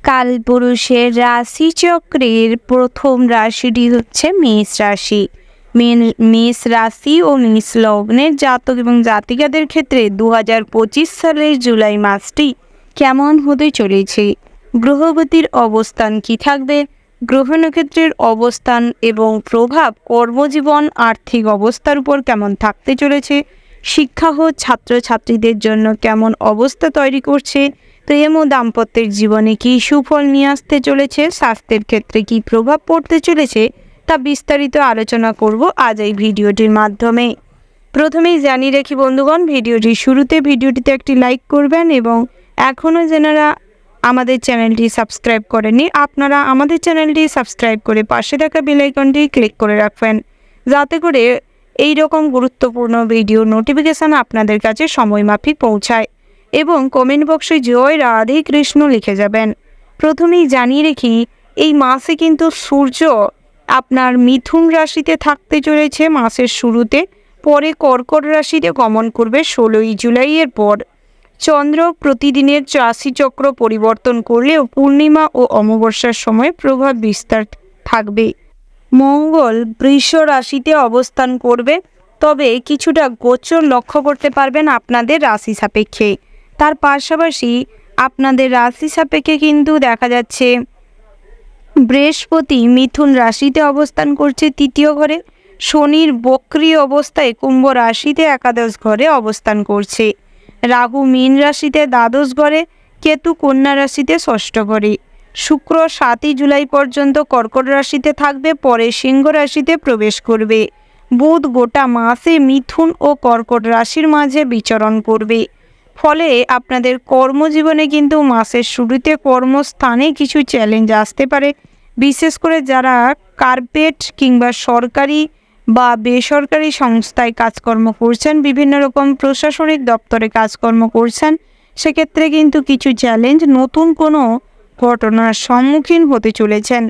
কালপুরুষের রাশিচক্রের প্রথম রাশিটি হচ্ছে মেষ রাশি। মেষ রাশি ও মেষ লগ্নের জাতক এবং জাতিকাদের ক্ষেত্রে 2025 সালের জুলাই মাসটি কেমন হতে চলেছে, গ্রহগতির অবস্থান কি থাকবে, গ্রহ নক্ষত্রের অবস্থান এবং প্রভাব কর্মজীবন আর্থিক অবস্থার উপর কেমন থাকতে চলেছে, শিক্ষা ও ছাত্রছাত্রীদের জন্য কেমন অবস্থা তৈরি করছে, প্রেম ও দাম্পত্যের জীবনে কী সুফল নিয়ে আসতে চলেছে, স্বাস্থ্যের ক্ষেত্রে কী প্রভাব পড়তে চলেছে, তা বিস্তারিত আলোচনা করব আজ এই ভিডিওটির মাধ্যমে। প্রথমেই জানিয়ে রাখি বন্ধুগণ, ভিডিওটির শুরুতে ভিডিওটিতে একটি লাইক করবেন এবং এখনও যারা আমাদের চ্যানেলটি সাবস্ক্রাইব করেননি আপনারা আমাদের চ্যানেলটি সাবস্ক্রাইব করে পাশে থাকা বেল আইকনটি ক্লিক করে রাখবেন, যাতে করে এই রকম গুরুত্বপূর্ণ ভিডিও নোটিফিকেশান আপনাদের কাছে সময়মাফিক পৌঁছায়। এবং কমেন্ট বক্সে জয় রাধে কৃষ্ণ লিখে যাবেন। প্রথমেই জানিয়ে রাখি, এই মাসে কিন্তু সূর্য আপনার মিথুন রাশিতে থাকতে চলেছে মাসের শুরুতে, পরে কর্কট রাশিতে গমন করবে 16ই জুলাইয়ের পর। চন্দ্র প্রতিদিনের রাশিচক্র পরিবর্তন করলেও পূর্ণিমা ও অমাবস্যার সময় প্রভাব বিস্তার থাকবে। মঙ্গল বৃষ রাশিতে অবস্থান করবে, তবে কিছুটা গোচর লক্ষ্য করতে পারবেন আপনাদের রাশি সাপেক্ষে। তার পাশাপাশি আপনাদের রাশি সাপেক্ষে কিন্তু দেখা যাচ্ছে বৃহস্পতি মিথুন রাশিতে অবস্থান করছে 3য় ঘরে, শনির বক্রী অবস্থায় কুম্ভ রাশিতে একাদশ ঘরে অবস্থান করছে, রাহু মীন রাশিতে দ্বাদশ ঘরে, কেতু কন্যা রাশিতে 6ষ্ঠ ঘরে, শুক্র 7ই জুলাই পর্যন্ত কর্কট রাশিতে থাকবে, পরে সিংহ রাশিতে প্রবেশ করবে। বুধ গোটা মাসে মিথুন ও কর্কট রাশির মাঝে বিচরণ করবে, ফলে আপনাদের কর্মজীবনে কিন্তু মাসের শুরুতে কর্মস্থানে কিছু চ্যালেঞ্জ আসতে পারে। বিশেষ করে যারা কার্পোরেট কিংবা সরকারি বা বেসরকারি সংস্থায় কাজকর্ম করছেন, বিভিন্ন রকম প্রশাসনিক দপ্তরে কাজকর্ম করছেন, সেক্ষেত্রে কিন্তু কিছু চ্যালেঞ্জ, নতুন কোনো ঘটনার সম্মুখীন হতে চলেছেন।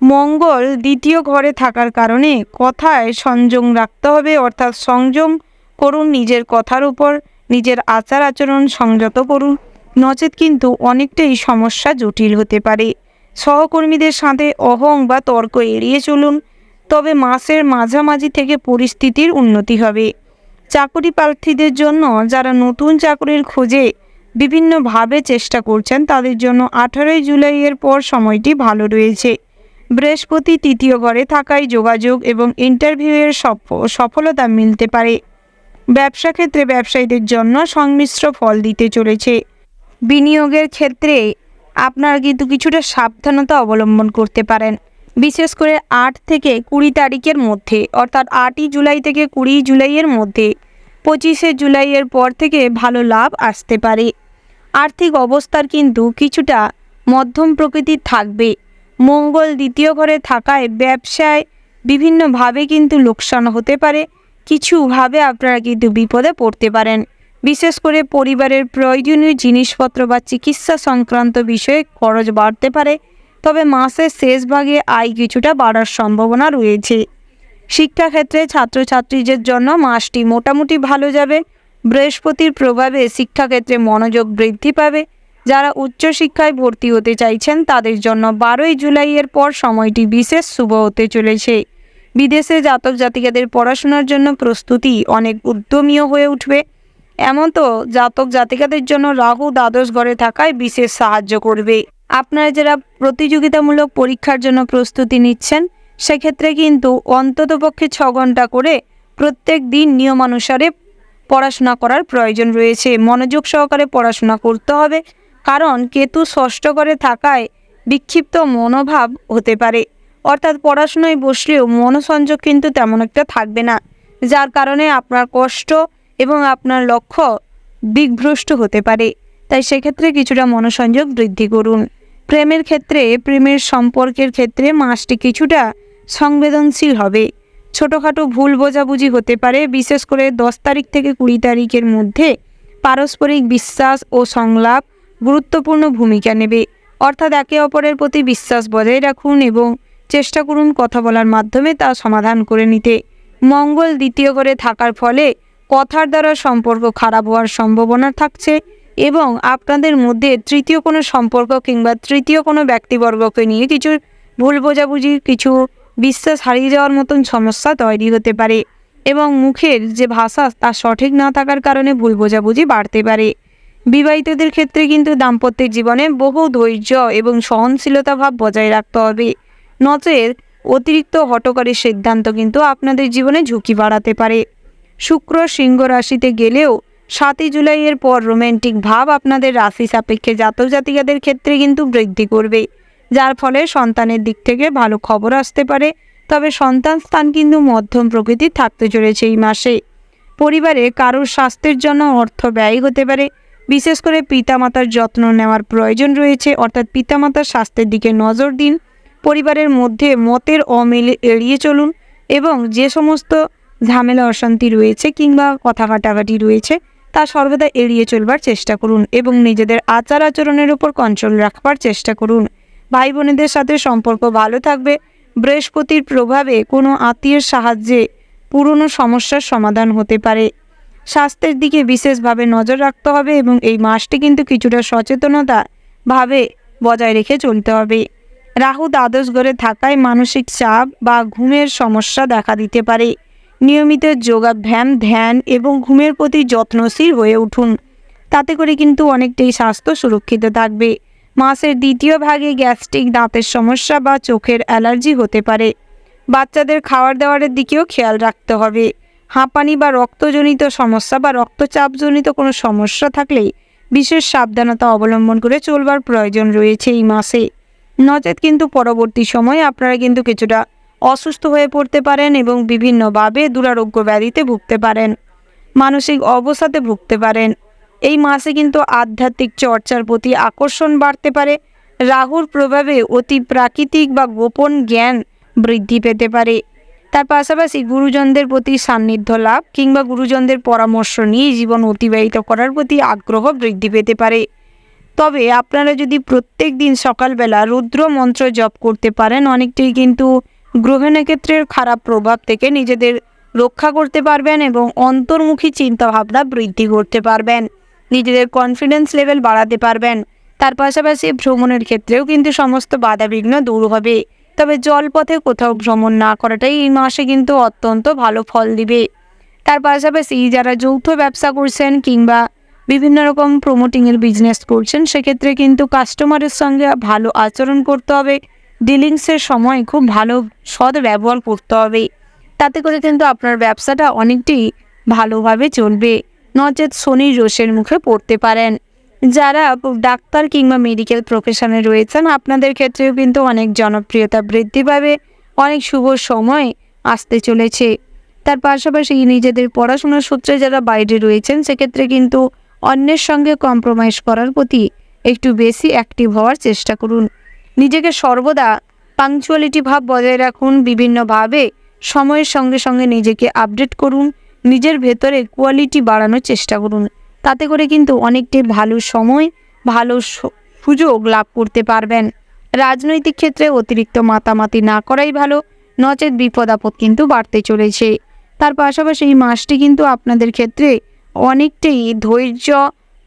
মঙ্গল 2য় ঘরে থাকার কারণে কথায় সংযম রাখতে হবে, অর্থাৎ সংযম করুন, নিজের কথার উপর নিজের আচার আচরণ সংযত করুন, নচেত কিন্তু অনেকটাই সমস্যা জটিল হতে পারে। সহকর্মীদের সাথে অহং বা তর্ক এড়িয়ে চলুন, তবে মাসের মাঝামাঝি থেকে পরিস্থিতির উন্নতি হবে। চাকরি প্রার্থীদের জন্য যারা নতুন চাকরির খোঁজে বিভিন্নভাবে চেষ্টা করছেন, তাদের জন্য 18ই জুলাইয়ের পর সময়টি ভালো রয়েছে। বৃহস্পতি 3য় ঘরে থাকায় যোগাযোগ এবং ইন্টারভিউয়ের সফলতা মিলতে পারে। ব্যবসা ক্ষেত্রে ব্যবসায়ীদের জন্য সংমিশ্র ফল দিতে চলেছে। বিনিয়োগের ক্ষেত্রে আপনারা কিন্তু কিছুটা সাবধানতা অবলম্বন করতে পারেন, বিশেষ করে 8 থেকে 20 তারিখের মধ্যে, অর্থাৎ 8ই জুলাই থেকে 20 জুলাইয়ের মধ্যে। 25শে জুলাইয়ের পর থেকে ভালো লাভ আসতে পারে। আর্থিক অবস্থার কিন্তু কিছুটা মধ্যম প্রকৃতির থাকবে। মঙ্গল 2য় ঘরে থাকায় ব্যবসায় বিভিন্নভাবে কিন্তু লোকসান হতে পারে, কিছুভাবে আপনারা কিন্তু বিপদে পড়তে পারেন। বিশেষ করে পরিবারের প্রয়োজনীয় জিনিসপত্র বা চিকিৎসা সংক্রান্ত বিষয়ে খরচ বাড়তে পারে, তবে মাসের শেষ ভাগে আয় কিছুটা বাড়ার সম্ভাবনা রয়েছে। শিক্ষাক্ষেত্রে ছাত্রছাত্রীদের জন্য মাসটি মোটামুটি ভালো যাবে। বৃহস্পতির প্রভাবে শিক্ষাক্ষেত্রে মনোযোগ বৃদ্ধি পাবে। যারা উচ্চশিক্ষায় ভর্তি হতে চাইছেন তাদের জন্য 12ই জুলাইয়ের পর সময়টি বিশেষ শুভ হতে চলেছে। বিদেশে জাতক জাতিকাদের পড়াশোনার জন্য প্রস্তুতি অনেক উদ্যমীয় হয়ে উঠবে। এমন তো জাতক জাতিকাদের জন্য রাহু দ্বাদশ ঘরে থাকায় বিশেষ সাহায্য করবে। আপনারা যারা প্রতিযোগিতামূলক পরীক্ষার জন্য প্রস্তুতি নিচ্ছেন, সেক্ষেত্রে কিন্তু অন্ততপক্ষে 6 ঘন্টা করে প্রত্যেক দিন নিয়মানুসারে পড়াশোনা করার প্রয়োজন রয়েছে। মনোযোগ সহকারে পড়াশোনা করতে হবে, কারণ কেতু 6ষ্ঠ ঘরে থাকায় বিক্ষিপ্ত মনোভাব হতে পারে, অর্থাৎ পড়াশোনায় বসলেও মনোসংযোগ কিন্তু তেমন একটা থাকবে না, যার কারণে আপনার কষ্ট এবং আপনার লক্ষ্য দিকভ্রষ্ট হতে পারে। তাই সেক্ষেত্রে কিছুটা মনোসংযোগ বৃদ্ধি করুন। প্রেমের ক্ষেত্রে, প্রেমের সম্পর্কের ক্ষেত্রে মাসটি কিছুটা সংবেদনশীল হবে। ছোটোখাটো ভুল বোঝাবুঝি হতে পারে, বিশেষ করে 10 তারিখ থেকে 20 তারিখের মধ্যে পারস্পরিক বিশ্বাস ও সংলাপ গুরুত্বপূর্ণ ভূমিকা নেবে, অর্থাৎ একে অপরের প্রতি বিশ্বাস বজায় রাখুন এবং চেষ্টা করুন কথা বলার মাধ্যমে তা সমাধান করে নিতে। মঙ্গল 2য় ঘরে থাকার ফলে কথার দ্বারা সম্পর্ক খারাপ হওয়ার সম্ভাবনা থাকছে। এবং আপনাদের মধ্যে তৃতীয় কোনো সম্পর্ক কিংবা তৃতীয় কোনো ব্যক্তিবর্গকে নিয়ে কিছু ভুল বোঝাবুঝি, কিছু বিশ্বাস হারিয়ে যাওয়ার মতন সমস্যা তৈরি হতে পারে এবং মুখের যে ভাষা তা সঠিক না থাকার কারণে ভুল বোঝাবুঝি বাড়তে পারে। বিবাহিতদের ক্ষেত্রে কিন্তু দাম্পত্যের জীবনে বহু ধৈর্য এবং সহনশীলতা ভাব বজায় রাখতে হবে, নচেত অতিরিক্ত হঠকারী সিদ্ধান্ত কিন্তু আপনাদের জীবনে ঝুঁকি বাড়াতে পারে। শুক্র সিংহ রাশিতে গেলেও 7ই জুলাইয়ের পর রোম্যান্টিক ভাব আপনাদের রাশি সাপেক্ষে জাতক জাতিকাদের ক্ষেত্রে কিন্তু বৃদ্ধি করবে, যার ফলে সন্তানের দিক থেকে ভালো খবর আসতে পারে। তবে সন্তান স্থান কিন্তু মধ্যম প্রকৃতির থাকতে চলেছে এই মাসে। পরিবারে কারোর স্বাস্থ্যের জন্য অর্থ ব্যয় হতে পারে, বিশেষ করে পিতামাতার যত্ন নেওয়ার প্রয়োজন রয়েছে, অর্থাৎ পিতামাতার স্বাস্থ্যের দিকে নজর দিন। পরিবারের মধ্যে মতের অমিল এড়িয়ে চলুন এবং যে সমস্ত ঝামেলা অশান্তি রয়েছে কিংবা কথা কাটাকাটি রয়েছে তা সর্বদা এড়িয়ে চলবার চেষ্টা করুন এবং নিজেদের আচার আচরণের উপর কন্ট্রোল রাখবার চেষ্টা করুন। ভাই বোনেদের সাথে সম্পর্ক ভালো থাকবে। বৃহস্পতির প্রভাবে কোনো আত্মীয়ের সাহায্যে পুরনো সমস্যার সমাধান হতে পারে। স্বাস্থ্যের দিকে বিশেষভাবে নজর রাখতে হবে এবং এই মাসটি কিন্তু কিছুটা সচেতনতা ভাবে বজায় রেখে চলতে হবে। রাহু দ্বাদশ ঘরে থাকায় মানসিক চাপ বা ঘুমের সমস্যা দেখা দিতে পারে। নিয়মিত যোগাভ্যাম, ধ্যান এবং ঘুমের প্রতি যত্নশীল হয়ে উঠুন, তাতে করে কিন্তু অনেকটাই স্বাস্থ্য সুরক্ষিত থাকবে। মাসের দ্বিতীয় ভাগে গ্যাস্ট্রিক, দাঁতের সমস্যা বা চোখের অ্যালার্জি হতে পারে। বাচ্চাদের খাবার দাবারের দিকেও খেয়াল রাখতে হবে। হাঁপানি বা রক্তজনিত সমস্যা বা রক্তচাপজনিত কোনো সমস্যা থাকলে বিশেষ সাবধানতা অবলম্বন করে চলবার প্রয়োজন রয়েছে এই মাসে, নচেত কিন্তু পরবর্তী সময়ে আপনারা কিন্তু কিছুটা অসুস্থ হয়ে পড়তে পারেন এবং বিভিন্নভাবে দুরারোগ্য ব্যাধিতে ভুগতে পারেন, মানসিক অবসাদে ভুগতে পারেন। এই মাসে কিন্তু আধ্যাত্মিক চর্চার প্রতি আকর্ষণ বাড়তে পারে। রাহুর প্রভাবে অতি প্রাকৃতিক বা গোপন জ্ঞান বৃদ্ধি পেতে পারে। তার পাশাপাশি গুরুজনদের প্রতি সান্নিধ্য লাভ কিংবা গুরুজনদের পরামর্শ নিয়ে জীবন অতিবাহিত করার প্রতি আগ্রহ বৃদ্ধি পেতে পারে। তবে আপনারা যদি প্রত্যেক দিন সকালবেলা রুদ্র মন্ত্র জপ করতে পারেন, অনেকটাই কিন্তু গ্রহ নক্ষত্রের খারাপ প্রভাব থেকে নিজেদের রক্ষা করতে পারবেন এবং অন্তর্মুখী চিন্তাভাবনা বৃদ্ধি করতে পারবেন, নিজেদের কনফিডেন্স লেভেল বাড়াতে পারবেন। তার পাশাপাশি ভ্রমণের ক্ষেত্রেও কিন্তু সমস্ত বাধাবিঘ্ন দূর হবে। তবে জলপথে কোথাও ভ্রমণ না করাটাই এই মাসে কিন্তু অত্যন্ত ভালো ফল দিবে। তার পাশাপাশি যারা যৌথ ব্যবসা করছেন কিংবা বিভিন্ন রকম প্রমোটিংয়ের বিজনেস করছেন, সেক্ষেত্রে কিন্তু কাস্টমারের সঙ্গে ভালো আচরণ করতে হবে। ডিলিংসের সময় খুব ভালো সৎ ব্যবহার করতে হবে, তাতে করে কিন্তু আপনার ব্যবসাটা অনেকটাই ভালোভাবে চলবে, নচেত শনির রোষের মুখে পড়তে পারেন। যারা ডাক্তার কিংবা মেডিকেল প্রফেশনে রয়েছেন, আপনাদের ক্ষেত্রেও কিন্তু অনেক জনপ্রিয়তা বৃদ্ধি পাবে, অনেক শুভ সময় আসতে চলেছে। তার পাশাপাশি নিজেদের পড়াশোনার সূত্রে যারা বাইরে রয়েছেন, সেক্ষেত্রে কিন্তু অন্যের সঙ্গে কম্প্রোমাইজ করার প্রতি একটু বেশি অ্যাক্টিভ হওয়ার চেষ্টা করুন। নিজেকে সর্বদা পাংচুয়ালিটি ভাব বজায় রাখুন, বিভিন্নভাবে সময়ের সঙ্গে সঙ্গে নিজেকে আপডেট করুন, নিজের ভেতরে কোয়ালিটি বাড়ানোর চেষ্টা করুন, তাতে করে কিন্তু অনেকটাই ভালো সময়, ভালো সুযোগ লাভ করতে পারবেন। রাজনৈতিক ক্ষেত্রে অতিরিক্ত মাতামাতি না করাই ভালো, নচেত বিপদ আপদ কিন্তু বাড়তে চলেছে। তার পাশাপাশি এই মাসটি কিন্তু আপনাদের ক্ষেত্রে অনেকটাই ধৈর্য,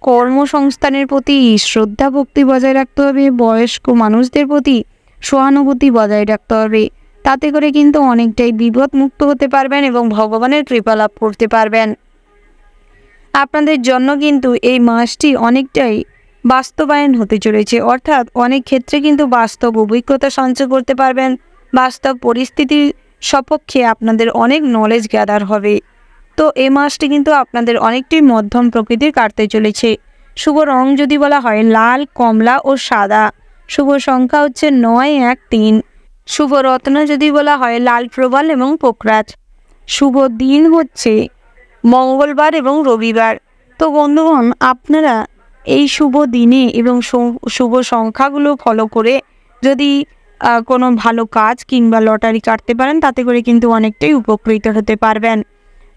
কর্মসংস্থানের প্রতি শ্রদ্ধা ভক্তি বজায় রাখতে হবে, বয়স্ক মানুষদের প্রতি সহানুভূতি বজায় রাখতে হবে, তাতে করে কিন্তু অনেকটাই বিপদ মুক্ত হতে পারবেন এবং ভগবানের কৃপা লাভ করতে পারবেন। আপনাদের জন্য কিন্তু এই মাসটি অনেকটাই বাস্তবায়ন হতে চলেছে, অর্থাৎ অনেক ক্ষেত্রে কিন্তু বাস্তব অভিজ্ঞতা সঞ্চয় করতে পারবেন, বাস্তব পরিস্থিতির সপক্ষে আপনাদের অনেক নলেজ গ্যাদার হবে। তো এই মাসটি কিন্তু আপনাদের অনেকটাই মধ্যম প্রকৃতির কাটতে চলেছে। শুভ রং যদি বলা হয় লাল, কমলা ও সাদা। শুভ সংখ্যা হচ্ছে 9, 1, 3। শুভ রত্ন যদি বলা হয় লাল, প্রবাল এবং পোকরাজ। শুভ দিন হচ্ছে মঙ্গলবার এবং রবিবার। তো বন্ধুগণ, আপনারা এই শুভ দিনে এবং শুভ সংখ্যাগুলো ফলো করে যদি কোনো ভালো কাজ কিংবা লটারি কাটতে পারেন, তাতে করে কিন্তু অনেকটাই উপকৃত হতে পারবেন।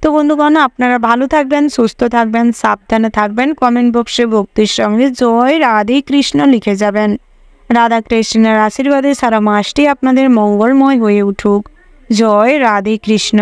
তো বন্ধুগণ, আপনারা ভালো থাকবেন, সুস্থ থাকবেন, সাবধানে থাকবেন। কমেন্ট বক্সে ভক্তির সঙ্গে জয় রাধে কৃষ্ণ লিখে যাবেন। রাধা কৃষ্ণের আশীর্বাদে সারা মাসটি আপনাদের মঙ্গলময় হয়ে উঠুক। জয় রাধে কৃষ্ণ।